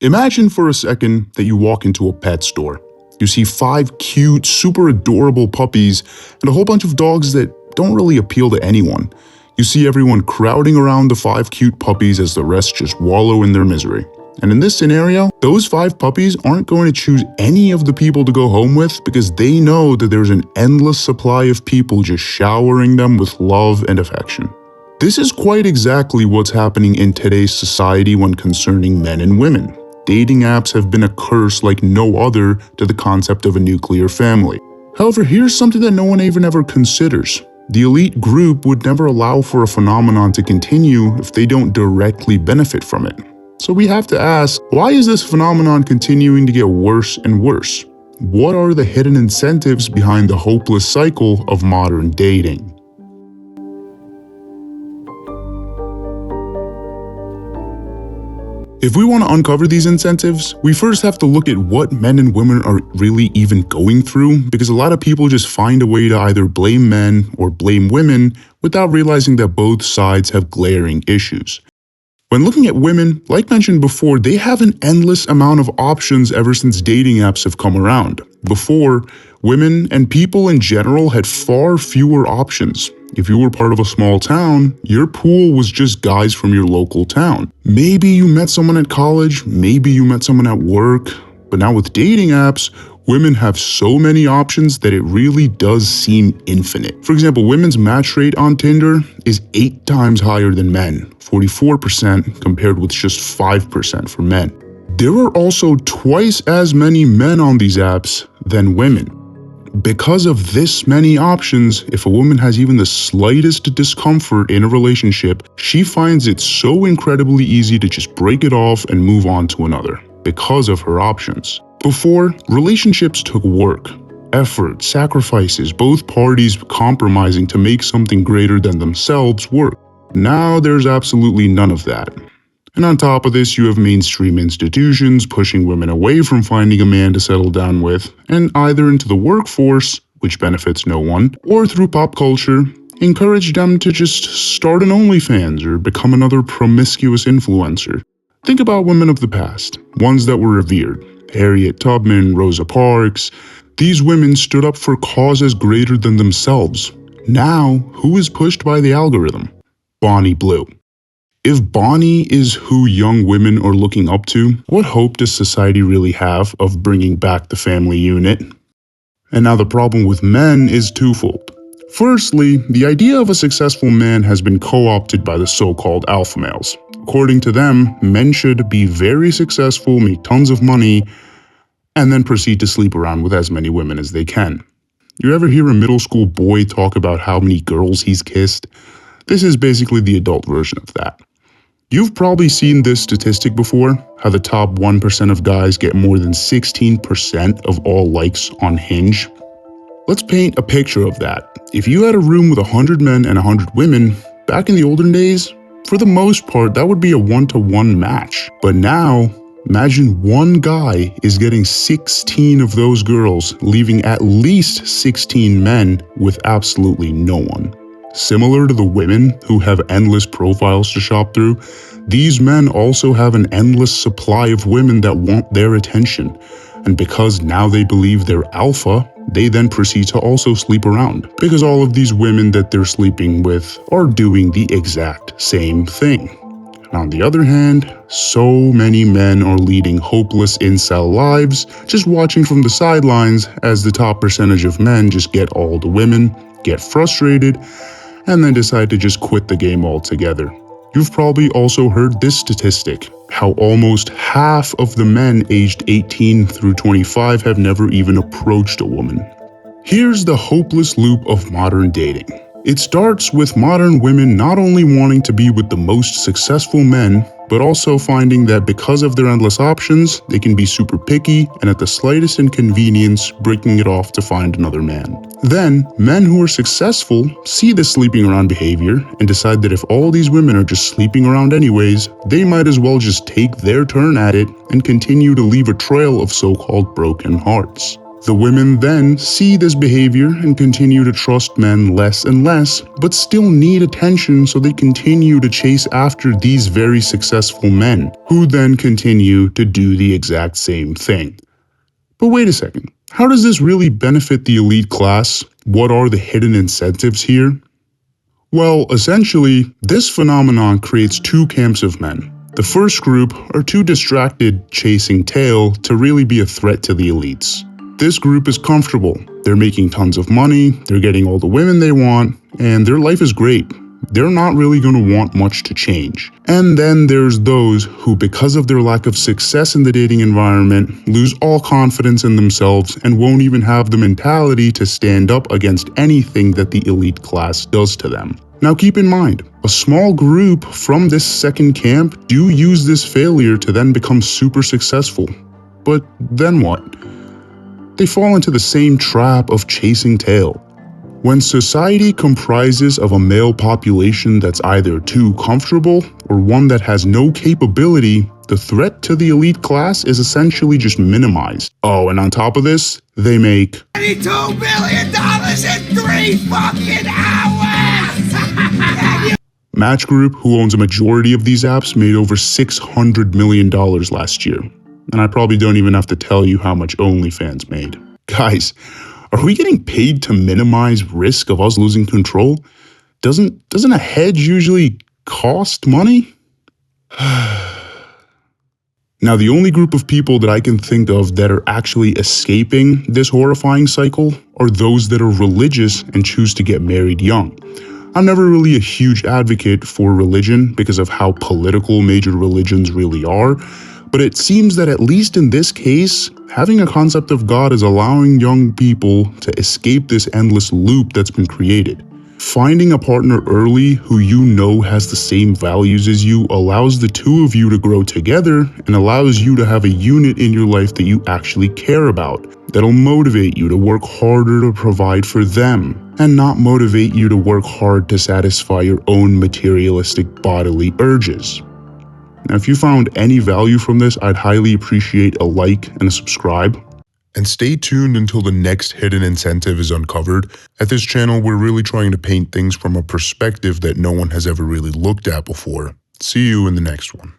Imagine for a second that you walk into a pet store. You see 5 cute, super adorable puppies and a whole bunch of dogs that don't really appeal to anyone. You see everyone crowding around the 5 cute puppies as the rest just wallow in their misery. And in this scenario, those 5 puppies aren't going to choose any of the people to go home with because they know that there's an endless supply of people just showering them with love and affection. This is quite exactly what's happening in today's society when concerning men and women. Dating apps have been a curse like no other to the concept of a nuclear family. However, here's something that no one even ever considers. The elite group would never allow for a phenomenon to continue if they don't directly benefit from it. So we have to ask, why is this phenomenon continuing to get worse and worse? What are the hidden incentives behind the hopeless cycle of modern dating? If we want to uncover these incentives, we first have to look at what men and women are really even going through, because a lot of people just find a way to either blame men or blame women without realizing that both sides have glaring issues. When looking at women, like mentioned before, they have an endless amount of options ever since dating apps have come around. Before, women and people in general had far fewer options. If you were part of a small town, your pool was just guys from your local town. Maybe you met someone at college, maybe you met someone at work, but now with dating apps, women have so many options that it really does seem infinite. For example, women's match rate on Tinder is 8 times higher than men, 44% compared with just 5% for men. There are also twice as many men on these apps than women. Because of this many options, if a woman has even the slightest discomfort in a relationship, she finds it so incredibly easy to just break it off and move on to another, because of her options. Before, relationships took work, effort, sacrifices, both parties compromising to make something greater than themselves work. Now there's absolutely none of that. And on top of this, you have mainstream institutions pushing women away from finding a man to settle down with, and either into the workforce, which benefits no one, or through pop culture, encourage them to just start an OnlyFans or become another promiscuous influencer. Think about women of the past, ones that were revered. Harriet Tubman, Rosa Parks. These women stood up for causes greater than themselves. Now, who is pushed by the algorithm? Bonnie Blue. If Bonnie is who young women are looking up to, what hope does society really have of bringing back the family unit? And now the problem with men is twofold. Firstly, the idea of a successful man has been co-opted by the so-called alpha males. According to them, men should be very successful, make tons of money, and then proceed to sleep around with as many women as they can. You ever hear a middle school boy talk about how many girls he's kissed? This is basically the adult version of that. You've probably seen this statistic before, how the top 1% of guys get more than 16% of all likes on Hinge. Let's paint a picture of that. If you had a room with 100 men and 100 women, back in the olden days, for the most part, that would be a 1-to-1 match. But now, imagine one guy is getting 16 of those girls, leaving at least 16 men with absolutely no one. Similar to the women who have endless profiles to shop through, these men also have an endless supply of women that want their attention. And because now they believe they're alpha, they then proceed to also sleep around. Because all of these women that they're sleeping with are doing the exact same thing. And on the other hand, so many men are leading hopeless incel lives, just watching from the sidelines as the top percentage of men just get all the women, get frustrated, and then decide to just quit the game altogether. You've probably also heard this statistic, how almost half of the men aged 18 through 25 have never even approached a woman. Here's the hopeless loop of modern dating. It starts with modern women not only wanting to be with the most successful men, but also finding that because of their endless options, they can be super picky and at the slightest inconvenience, breaking it off to find another man. Then, men who are successful see this sleeping around behavior and decide that if all these women are just sleeping around anyways, they might as well just take their turn at it and continue to leave a trail of so-called broken hearts. The women then see this behavior and continue to trust men less and less, but still need attention, so they continue to chase after these very successful men, who then continue to do the exact same thing. But wait a second, how does this really benefit the elite class? What are the hidden incentives here? Well, essentially, this phenomenon creates two camps of men. The first group are too distracted chasing tail to really be a threat to the elites. This group is comfortable, they're making tons of money, they're getting all the women they want, and their life is great. They're not really going to want much to change. And then there's those who, because of their lack of success in the dating environment, lose all confidence in themselves and won't even have the mentality to stand up against anything that the elite class does to them. Now keep in mind, a small group from this second camp do use this failure to then become super successful. But then what? They fall into the same trap of chasing tail. When society comprises of a male population that's either too comfortable or one that has no capability, the threat to the elite class is essentially just minimized. Oh, and on top of this, they make $22 billion in 3 fucking hours! Match Group, who owns a majority of these apps, made over $600 million last year. And I probably don't even have to tell you how much OnlyFans made. Guys, are we getting paid to minimize risk of us losing control? Doesn't a hedge usually cost money? Now, the only group of people that I can think of that are actually escaping this horrifying cycle are those that are religious and choose to get married young. I'm never really a huge advocate for religion because of how political major religions really are, but it seems that at least in this case, having a concept of God is allowing young people to escape this endless loop that's been created. Finding a partner early who you know has the same values as you allows the two of you to grow together and allows you to have a unit in your life that you actually care about, that'll motivate you to work harder to provide for them, and not motivate you to work hard to satisfy your own materialistic bodily urges. Now, if you found any value from this, I'd highly appreciate a like and a subscribe. And stay tuned until the next hidden incentive is uncovered. At this channel, we're really trying to paint things from a perspective that no one has ever really looked at before. See you in the next one.